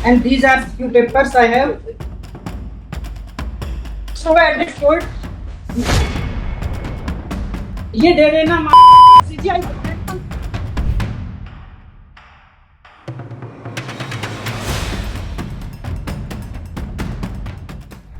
and these are few papers I have. So I just told ये दे देना CGI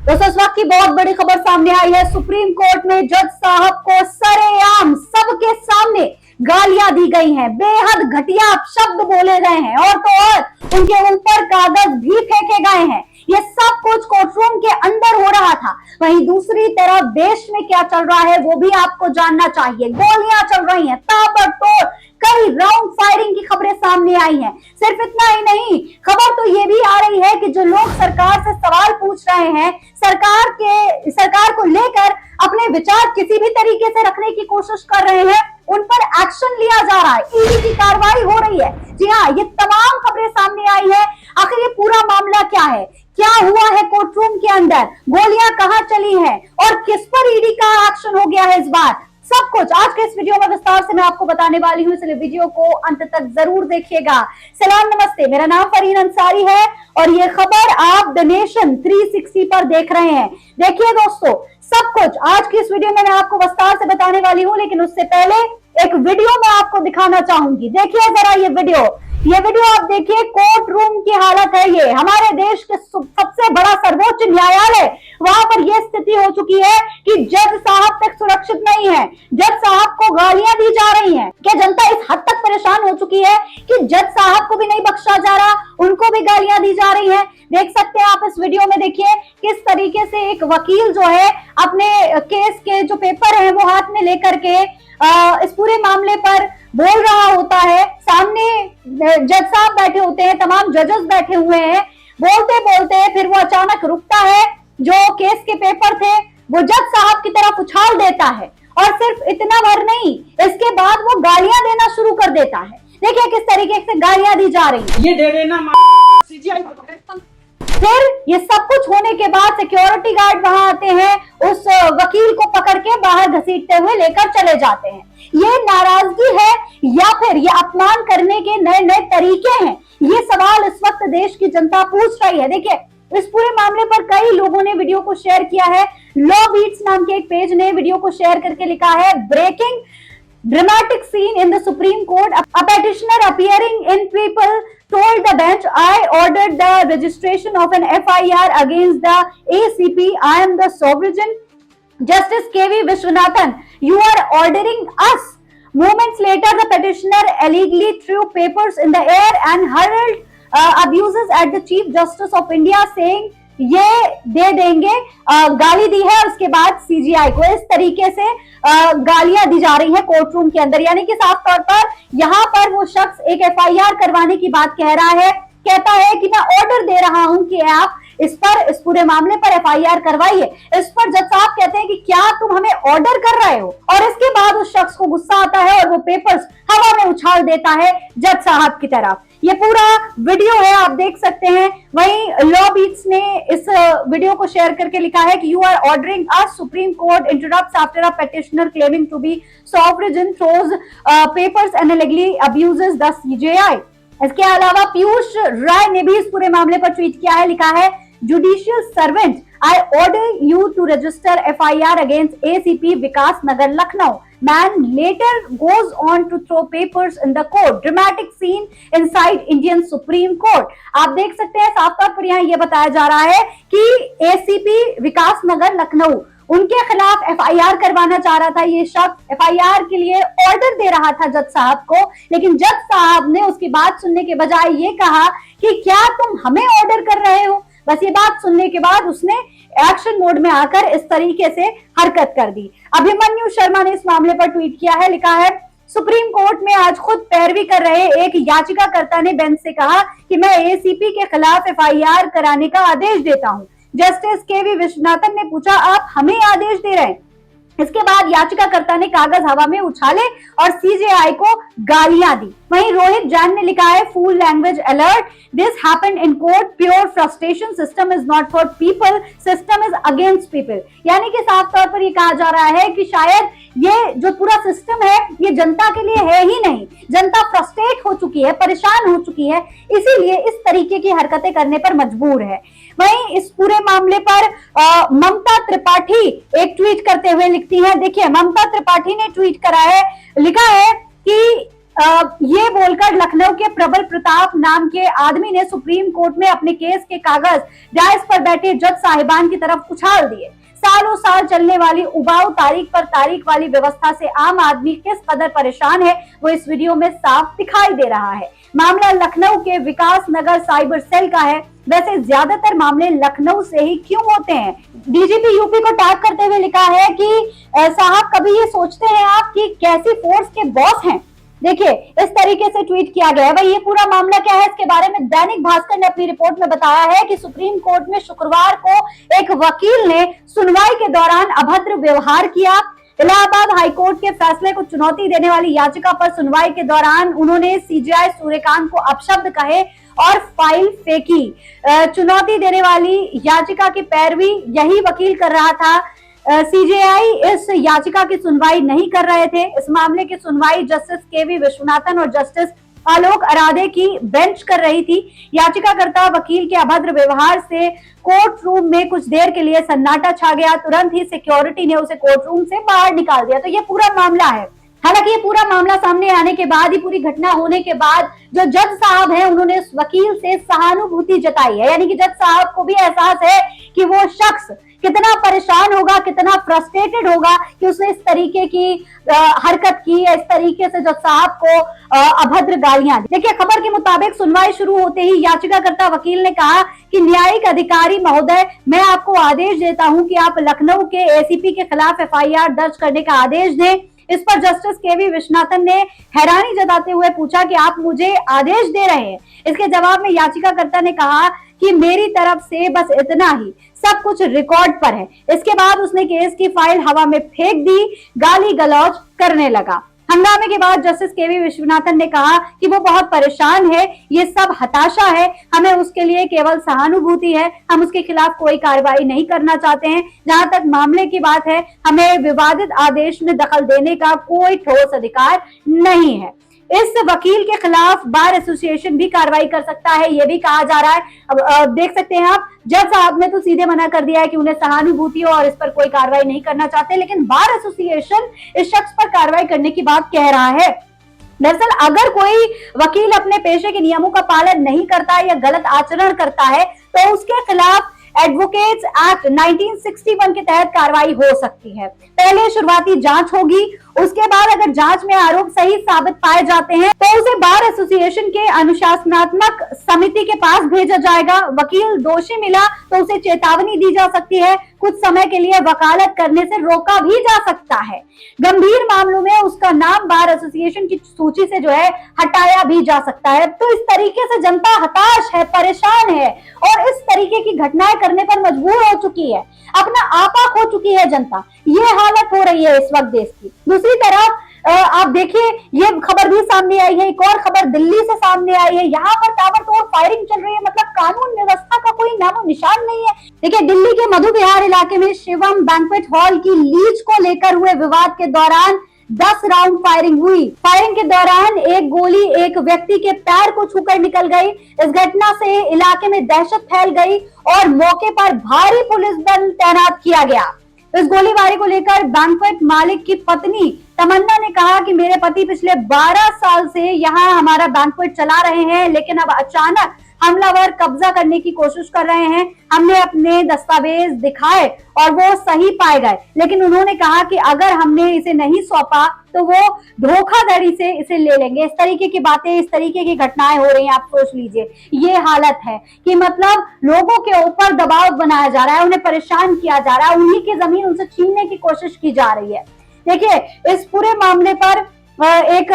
दोस्तों इस वक्त की बहुत बड़ी खबर सामने आई है। सुप्रीम कोर्ट में जज साहब को सरेआम सबके सामने गालियां दी गई हैं, बेहद घटिया शब्द बोले गए हैं और तो और उनके ऊपर कागज भी फेंके गए हैं। ये सब कुछ कोर्टरूम के अंदर हो रहा था। वहीं दूसरी तरफ देश में क्या चल रहा है वो भी आपको जानना चाहिए। गोलियां चल रही हैं, ताबड़तोड़ कई राउंड फायरिंग की खबरें सामने आई हैं। सिर्फ इतना ही नहीं, खबर तो ये भी आ रही है कि जो लोग सरकार से सवाल पूछ रहे हैं, सरकार को लेकर अपने विचार किसी भी तरीके से रखने की कोशिश कर रहे हैं, उन पर एक्शन लिया जा रहा है। ईडी की कार्रवाई हो रही है। जी हाँ, ये तमाम खबरें सामने आई है। आखिर ये पूरा मामला क्या है, क्या हुआ है कोर्टरूम के अंदर, गोलियां कहां चली हैं और किस पर ईडी का एक्शन हो गया है इस बार, सब कुछ आज के इस वीडियो में विस्तार से मैं आपको बताने वाली हूं, इसलिए वीडियो को अंत तक जरूर देखिएगा। सलाम नमस्ते, मेरा नाम फरीन अंसारी है और ये खबर आप द नेशन 360 पर देख रहे हैं। देखिए दोस्तों, सब कुछ आज की इस वीडियो में मैं आपको विस्तार से बताने वाली हूं, लेकिन उससे पहले एक वीडियो मैं आपको दिखाना चाहूंगी। देखिए जरा ये वीडियो आप देखिए। कोर्ट रूम की हालत है ये, हमारे देश के सबसे बड़ा सर्वोच्च न्यायालय, वहां पर यह स्थिति हो चुकी है कि जज साहब तक सुरक्षित नहीं है। जज साहब को गालियां दी जा रही हैं। क्या जनता इस हद तक परेशान हो चुकी है कि जज साहब को भी नहीं बख्शा जा रहा, उनको भी गालियां दी जा रही हैं। देख सकते हैं आप इस वीडियो में, देखिए किस तरीके से एक वकील जो है अपने केस के जो पेपर है वो हाथ में लेकर के इस पूरे मामले पर बोल रहा होता है। सामने जज साहब बैठे होते हैं, तमाम जजेस बैठे हुए हैं। बोलते बोलते फिर वो अचानक रुकता है, जो केस के पेपर थे वो जज साहब की तरफ उछाल देता है और सिर्फ इतना भर नहीं, इसके बाद वो गालियां देना शुरू कर देता है। देखिए किस तरीके से गालियां दी जा रही है। ये दे देना CGI। फिर ये सब कुछ होने के बाद सिक्योरिटी गार्ड वहां आते हैं, उस वकील को पकड़ के बाहर घसीटते हुए लेकर चले जाते हैं। ये नाराजगी है या फिर ये अपमान करने के नए नए तरीके हैं, ये सवाल इस वक्त देश की जनता पूछ रही है। देखिए इस पूरे मामले पर कई लोगों ने वीडियो को शेयर किया है। लॉ बीट्स नाम के एक पेज ने वीडियो को शेयर करके लिखा है, breaking dramatic scene in the Supreme Court. A petitioner appearing in People told the bench, I ordered the registration of an FIR against the ACP. I am the sovereign. Justice KV Vishwanathan, you are ordering us. Moments later, the petitioner illegally threw papers in the air and hurled abuses at the Chief Justice of India, saying ये दे देंगे। गाली दी है उसके बाद CGI को। इस तरीके से गालियां दी जा रही है कोर्ट रूम के अंदर, यानी कि साफ तौर पर यहाँ पर वो शख्स एक FIR करवाने की बात कह रहा है। कहता है कि मैं ऑर्डर दे रहा हूं कि आप इस पूरे मामले पर FIR करवाइए। इस पर जज साहब कहते हैं कि क्या तुम हमें ऑर्डर कर रहे हो, और इसके बाद उस शख्स को गुस्सा आता है और वो पेपर्स हवा में उछाल देता है जज साहब की तरफ। ये पूरा वीडियो है, आप देख सकते हैं। वहीं लॉ बीट्स ने इस वीडियो को शेयर करके लिखा है कि you are ordering us, supreme court interrupts after a petitioner claiming to be sovereign throws papers and illegally abuses the CGI। इसके अलावा पीयूष राय ने भी इस पूरे मामले पर ट्वीट किया है, लिखा है, judicial servant, I order you to register FIR against ACP Vikas Nagar Lucknow. Man later goes on to throw papers in the court. Dramatic scene inside Indian Supreme Court. आप देख सकते हैं साफ तौर पर यहाँ ये बताया जा रहा है कि ACP विकास नगर लखनऊ उनके खिलाफ FIR करवाना चाह रहा था। ये शख्स FIR के लिए ऑर्डर दे रहा था जज साहब को, लेकिन जज साहब ने उसकी बात सुनने के बजाय ये कहा कि क्या तुम हमें ऑर्डर कर रहे हो। बस ये बात सुनने के बाद उसने एक्शन मोड में आकर इस तरीके से हरकत कर दी। अभिमन्यु शर्मा ने इस मामले पर ट्वीट किया है, लिखा है, सुप्रीम कोर्ट में आज खुद पैरवी कर रहे एक याचिकाकर्ता ने बेंच से कहा कि मैं ACP के खिलाफ FIR कराने का आदेश देता हूं। जस्टिस KV विश्वनाथन ने पूछा, आप हमें आदेश दे रहे हैं। इसके बाद याचिकाकर्ता ने कागज हवा में उछाले और CGI को गालियां दी। वहीं रोहित जैन ने लिखा है, full language alert, this happened in court, pure frustration, system is not for people, system is against people. यानी कि साफ तौर पर ये कहा जा रहा है कि शायद ये जो पूरा सिस्टम है ये जनता के लिए है ही नहीं। जनता फ्रस्ट्रेट हो चुकी है, परेशान हो चुकी है, इसीलिए इस तरीके की हरकतें करने पर मजबूर है। वहीं इस पूरे मामले पर ममता त्रिपाठी एक ट्वीट करते हुए लिखती है। देखिए, ममता त्रिपाठी ने ट्वीट करा है, लिखा है कि ये बोलकर लखनऊ के प्रबल प्रताप नाम के आदमी ने सुप्रीम कोर्ट में अपने केस के कागज डायस पर बैठे जज साहिबान की तरफ उछाल दिए। सालों साल चलने वाली उबाऊ तारीख पर तारीख वाली व्यवस्था से आम आदमी किस कदर परेशान है वो इस वीडियो में साफ दिखाई दे रहा है। मामला लखनऊ के विकास नगर साइबर सेल का है। वैसे ज्यादातर मामले लखनऊ से ही क्यों होते हैं? डीजीपी यूपी को टैग करते हुए लिखा है कि साहब, कभी ये सोचते हैं आप कि कैसी फोर्स के बॉस हैं? देखिए, इस तरीके से ट्वीट किया गया है। भाई, ये पूरा मामला क्या है, इसके बारे में दैनिक भास्कर ने अपनी रिपोर्ट में बताया है कि सुप्रीम कोर्ट में शुक्रवार को एक वकील ने सुनवाई के दौरान अभद्र व्यवहार किया। इलाहाबाद हाईकोर्ट के फैसले को चुनौती देने वाली याचिका पर सुनवाई के दौरान उन्होंने सीजेआई सूर्यकांत को अपशब्द कहे और फाइल फेंकी। चुनौती देने वाली याचिका की पैरवी यही वकील कर रहा था। सीजेआई इस याचिका की सुनवाई नहीं कर रहे थे। इस मामले की सुनवाई जस्टिस केवी विश्वनाथन और जस्टिस आलोक अराधे की बेंच कर रही थी। याचिकाकर्ता वकील के अभद्र व्यवहार से कोर्ट रूम में कुछ देर के लिए सन्नाटा छा गया। तुरंत ही सिक्योरिटी ने उसे कोर्ट रूम से बाहर निकाल दिया। तो ये पूरा मामला है। हालांकि ये पूरा मामला सामने आने के बाद ही, पूरी घटना होने के बाद, जो जज साहब हैं उन्होंने उस वकील से सहानुभूति जताई है। यानी कि जज साहब को भी एहसास है कि वो शख्स कितना परेशान होगा, कितना फ्रस्ट्रेटेड होगा कि उसने इस तरीके की हरकत की, इस तरीके से जज साहब को अभद्र गालियां दी। देखिए, खबर के मुताबिक सुनवाई शुरू होते ही याचिकाकर्ता वकील ने कहा कि न्यायिक अधिकारी महोदय, मैं आपको आदेश देता हूं कि आप लखनऊ के एसीपी के खिलाफ एफआईआर दर्ज करने का आदेश दें। इस पर जस्टिस केवी विश्वनाथन ने हैरानी जताते हुए पूछा कि आप मुझे आदेश दे रहे हैं? इसके जवाब में याचिकाकर्ता ने कहा कि मेरी तरफ से बस इतना ही, सब कुछ रिकॉर्ड पर है। इसके बाद उसने केस की फाइल हवा में फेंक दी, गाली गलौज करने लगा। हंगामे के बाद जस्टिस केवी विश्वनाथन ने कहा कि वो बहुत परेशान है, ये सब हताशा है, हमें उसके लिए केवल सहानुभूति है, हम उसके खिलाफ कोई कार्रवाई नहीं करना चाहते हैं। जहां तक मामले की बात है, हमें विवादित आदेश में दखल देने का कोई ठोस अधिकार नहीं है। इस वकील के खिलाफ बार एसोसिएशन भी कार्रवाई कर सकता है, ये भी कहा जा रहा है। अब देख सकते हैं आप, जज साहब ने तो सीधे मना कर दिया है कि उन्हें सहानुभूति हो और इस पर कोई कार्रवाई नहीं करना चाहते, लेकिन बार एसोसिएशन इस शख्स पर कार्रवाई करने की बात कह रहा है। दरअसल अगर कोई वकील अपने पेशे के नियमों का पालन नहीं करता है या गलत आचरण करता है तो उसके खिलाफ एडवोकेट्स एक्ट 1961 के तहत कार्रवाई हो सकती है। पहले शुरुआती जांच होगी, उसके बाद अगर जांच में आरोप सही साबित पाए जाते हैं तो उसे बार एसोसिएशन के अनुशासनात्मक समिति के पास भेजा जाएगा। वकील दोषी मिला तो उसे चेतावनी दी जा सकती है, कुछ समय के लिए वकालत करने से रोका भी जा सकता है। गंभीर मामलों में उसका नाम बार एसोसिएशन की सूची से जो है हटाया भी जा सकता है। तो इस तरीके से जनता हताश है, परेशान है और इस तरीके की घटनाएं करने पर मजबूर हो चुकी है, अपना आपा खो चुकी है जनता। ये हालत हो रही है इस वक्त देश की। दूसरी तरफ आप देखिए, ये खबर भी सामने आई है, एक और खबर दिल्ली से सामने आई है। यहाँ पर ताबड़तोड़ फायरिंग चल रही है, मतलब कानून व्यवस्था का कोई नामो निशान नहीं है। देखिए, दिल्ली के मधु विहार इलाके में शिवम बैंक्वेट हॉल की लीज को लेकर हुए विवाद के दौरान 10 राउंड फायरिंग हुई। फायरिंग के दौरान एक गोली एक व्यक्ति के पैर को छूकर निकल गई। इस घटना से इलाके में दहशत फैल गई और मौके पर भारी पुलिस बल तैनात किया गया। इस गोलीबारी को लेकर बैंक्वेट मालिक की पत्नी तमन्ना ने कहा कि मेरे पति पिछले 12 साल से यहाँ हमारा बैंक्वेट चला रहे हैं, लेकिन अब अचानक हमलावर कब्जा करने की कोशिश कर रहे हैं। हमने अपने दस्तावेज दिखाए और वो सही पाए गए, लेकिन उन्होंने कहा कि अगर हमने इसे नहीं सौंपा तो वो धोखाधड़ी से इसे ले लेंगे। इस तरीके की बातें, इस तरीके की घटनाएं हो रही हैं। आप सोच लीजिए, ये हालत है कि मतलब लोगों के ऊपर दबाव बनाया जा रहा है, उन्हें परेशान किया जा रहा है, उन्हीं की जमीन उनसे छीनने की कोशिश की जा रही है। देखिए, इस पूरे मामले पर एक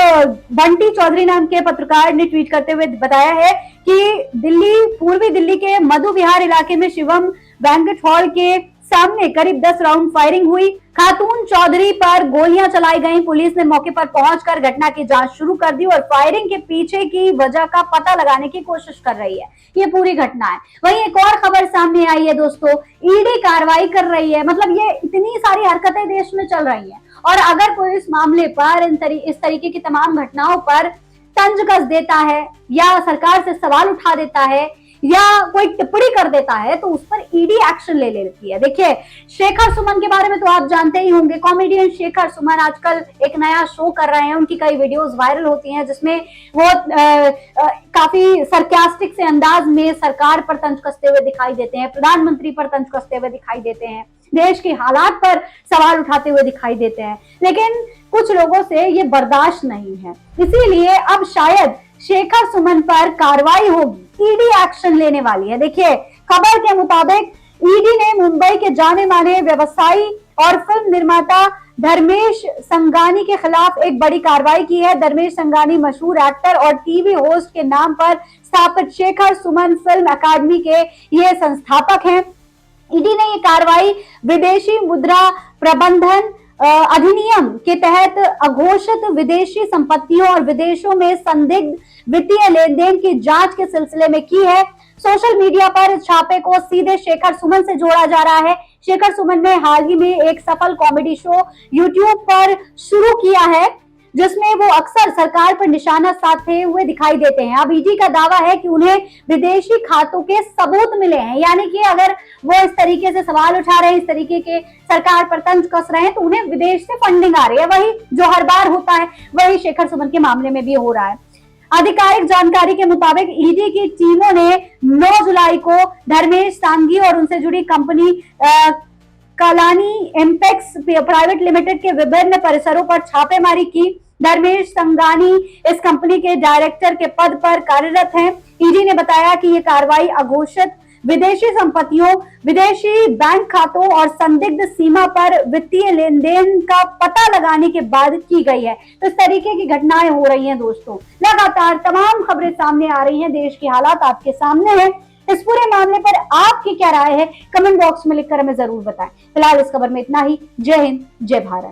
बंटी चौधरी नाम के पत्रकार ने ट्वीट करते हुए बताया है कि पूर्वी दिल्ली के मधु विहार इलाके में शिवम बैंक्वेट हॉल के सामने करीब 10 राउंड फायरिंग हुई। खातून चौधरी पर गोलियां चलाई गईं। पुलिस ने मौके पर पहुंचकर घटना की जांच शुरू कर दी और फायरिंग के पीछे की वजह का पता लगाने की कोशिश कर रही है। ये पूरी घटना है। वहीं एक और खबर सामने आई है दोस्तों, ईडी कार्रवाई कर रही है। मतलब ये इतनी सारी हरकतें देश में चल रही हैं और अगर कोई इस मामले पर इस तरीके की तमाम घटनाओं पर तंज कस देता है या सरकार से सवाल उठा देता है या कोई टिप्पणी कर देता है तो उस पर ईडी एक्शन ले लेती है। देखिए, शेखर सुमन के बारे में तो आप जानते ही होंगे। कॉमेडियन शेखर सुमन आजकल एक नया शो कर रहे हैं। उनकी कई वीडियोस वायरल होती हैं जिसमें वो काफी सरकास्टिक से अंदाज में सरकार पर तंज कसते हुए दिखाई देते हैं, प्रधानमंत्री पर तंज कसते हुए दिखाई देते हैं, देश के हालात पर सवाल उठाते हुए दिखाई देते हैं। लेकिन कुछ लोगों से ये बर्दाश्त नहीं है, इसीलिए अब शायद शेखर सुमन पर कार्रवाई होगी, ईडी एक्शन लेने वाली है। देखिए, खबर के मुताबिक ईडी ने मुंबई के जाने माने व्यवसायी और फिल्म निर्माता धर्मेश संघानी के खिलाफ एक बड़ी कार्रवाई की है। धर्मेश संघानी मशहूर एक्टर और टीवी होस्ट के नाम पर स्थापित शेखर सुमन फिल्म अकादमी के ये संस्थापक हैं। ईडी ने ये कार्रवाई विदेशी मुद्रा प्रबंधन अधिनियम के तहत अघोषित विदेशी संपत्तियों और विदेशों में संदिग्ध वित्तीय लेन देन की जांच के सिलसिले में की है। सोशल मीडिया पर इस छापे को सीधे शेखर सुमन से जोड़ा जा रहा है। शेखर सुमन ने हाल ही में एक सफल कॉमेडी शो यूट्यूब पर शुरू किया है जिसमें वो अक्सर सरकार पर निशाना साधते हुए दिखाई देते हैं। अब ईडी का दावा है कि उन्हें विदेशी खातों के सबूत मिले हैं, यानी कि अगर वो इस तरीके से सवाल उठा रहे हैं, इस तरीके के सरकार पर तंज कस रहे हैं तो उन्हें विदेश से फंडिंग आ रही है। वही जो हर बार होता है वही शेखर सुमन के मामले में भी हो रहा है। आधिकारिक जानकारी के मुताबिक ईडी की टीमों ने 9 जुलाई को धर्मेश सांघी और उनसे जुड़ी company Kalani Ampex private limited के विभिन्न परिसरों पर छापेमारी की। धर्मेश संघानी इस कंपनी के डायरेक्टर के पद पर कार्यरत हैं। ईडी ने बताया कि ये कार्रवाई अघोषित विदेशी संपत्तियों, विदेशी बैंक खातों और संदिग्ध सीमा पर वित्तीय लेन देन का पता लगाने के बाद की गई है। तो इस तरीके की घटनाएं हो रही हैं दोस्तों। लगातार तमाम खबरें सामने आ रही हैं, देश के हालात आपके सामने हैं। इस पूरे मामले पर आपकी क्या राय है, कमेंट बॉक्स में लिखकर हमें जरूर बताएं। फिलहाल इस खबर में इतना ही। जय हिंद, जय भारत।